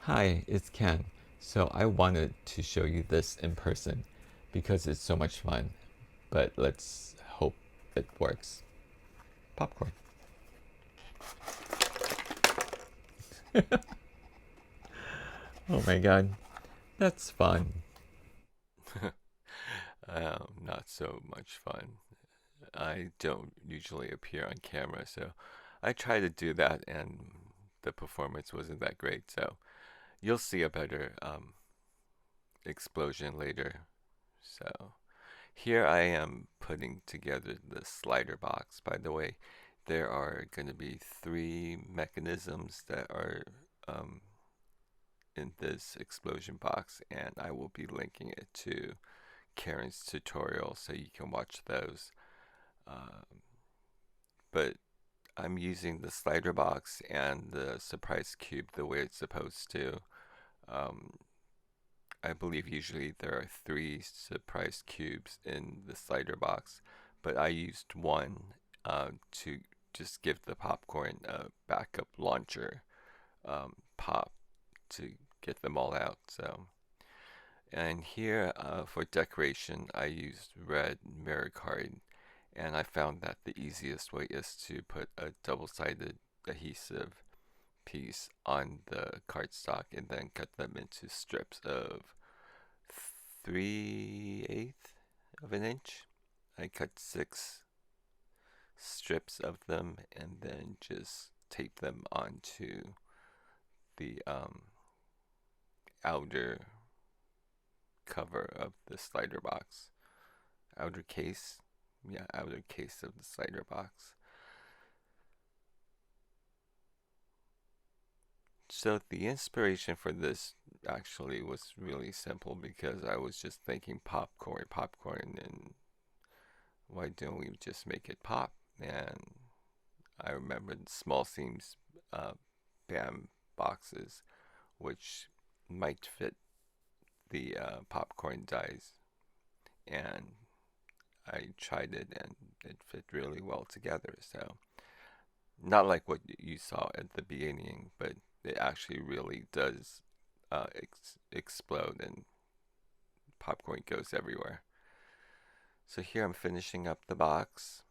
Hi, it's Ken. So I wanted to show you this in person because it's so much fun, but let's hope it works. Popcorn. Oh my god, that's fun. Not so much fun. I don't usually appear on camera, so I try to do that, and the performance wasn't that great. So you'll see a better explosion later. So here I am putting together the slider box. By the way, there are going to be three mechanisms that are um, in this explosion box, and I will be linking it to Karen's tutorial so you can watch those. Um, but I'm using the slider box and the surprise cube the way it's supposed to. Um, I believe usually there are three surprise cubes in the slider box, but I used one to just give the popcorn a backup launcher pop to get them all out. So, and here for decoration, I used red mirror card, and I found that the easiest way is to put a double-sided adhesive piece on the cardstock and then cut them into strips of 3/8 of an inch. I cut 6 strips of them and then just tape them onto the outer cover of the slider box. Outer case. Yeah, outer case of the slider box. So the inspiration for this actually was really simple because I was just thinking popcorn, popcorn, and why don't we just make it pop? And I remembered small seams BAM boxes, which might fit the popcorn dies. And I tried it and it fit really well together. So, not like what you saw at the beginning, but it actually really does explode and popcorn goes everywhere. So, here I'm finishing up the box.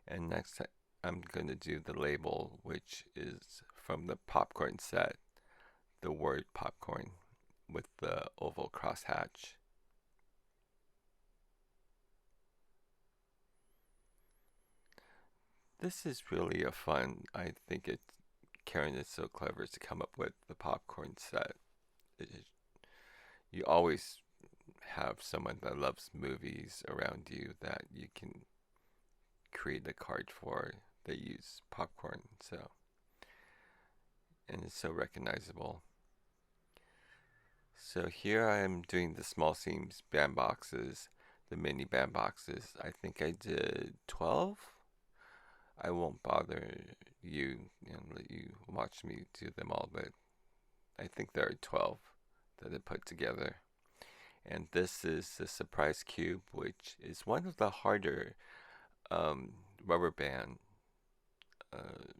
And next I'm going to do the label, which is from the popcorn set, the word popcorn with the oval crosshatch. This is really a fun, I think Karen is so clever to come up with the popcorn set. It is, you always have someone that loves movies around you that you can create a card for that use popcorn. So, and it's so recognizable. So here I am doing the small seams band boxes, the mini band boxes. I think I did 12. I won't bother you and let you watch me do them all, but I think there are 12 that I put together. And this is the surprise cube, which is one of the harder um, rubber band uh,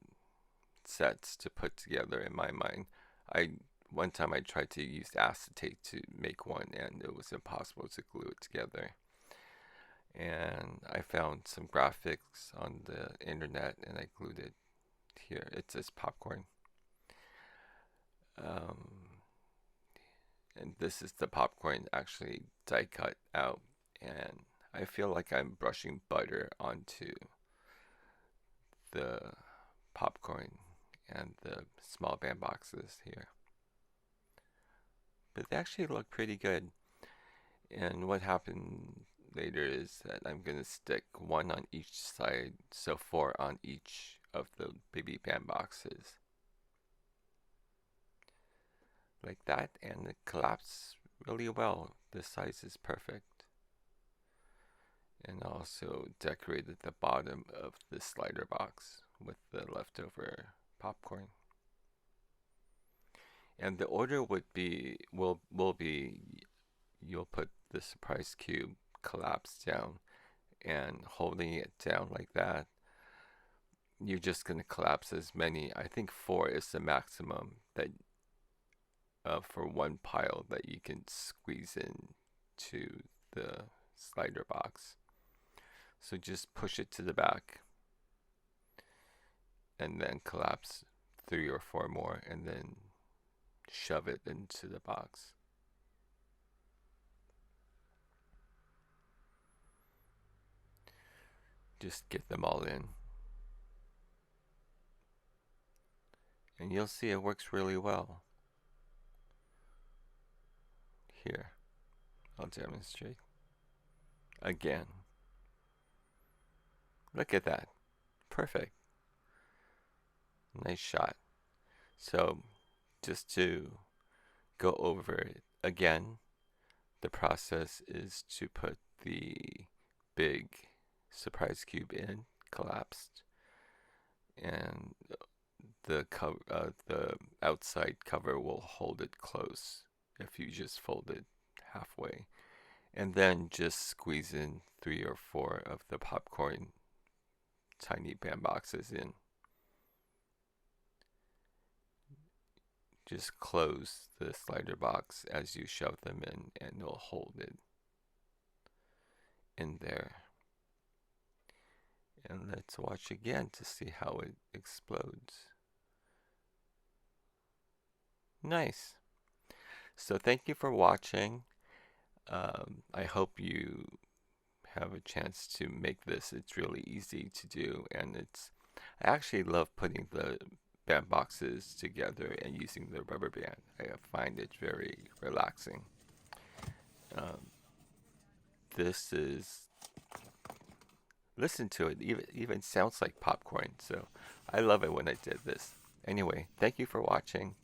sets to put together in my mind. I One time I tried to use acetate to make one, and it was impossible to glue it together. And I found some graphics on the internet, and I glued it here. It says popcorn. Um, and this is the popcorn actually die cut out, and I feel like I'm brushing butter onto the popcorn and the small band boxes here. But they actually look pretty good. And what happened later is that I'm gonna stick one on each side, so four on each of the baby band boxes. Like that, and it collapsed really well. The size is perfect. And also decorated the bottom of the slider box with the leftover popcorn. And the order will be you'll put the surprise cube collapsed down and holding it down like that. You're just gonna collapse as many. I think four is the maximum that for one pile that you can squeeze in to the slider box. So just push it to the back and then collapse 3 or 4 more and then shove it into the box. Just get them all in. And you'll see it works really well. Here, I'll demonstrate. Again. Look at that. Perfect. Nice shot. So, just to go over it again, the process is to put the big surprise cube in, collapsed, and the outside cover will hold it close if you just fold it halfway, and then just squeeze in 3 or 4 of the popcorn tiny band boxes in. Just close the slider box as you shove them in, and it'll hold it in there. And let's watch again to see how it explodes. Nice. So thank you for watching. I hope you have a chance to make this. It's really easy to do, and I actually love putting the band boxes together and using the rubber band. I find it very relaxing. This is, listen to it, even sounds like popcorn. So I love it when I did this. Anyway, thank you for watching.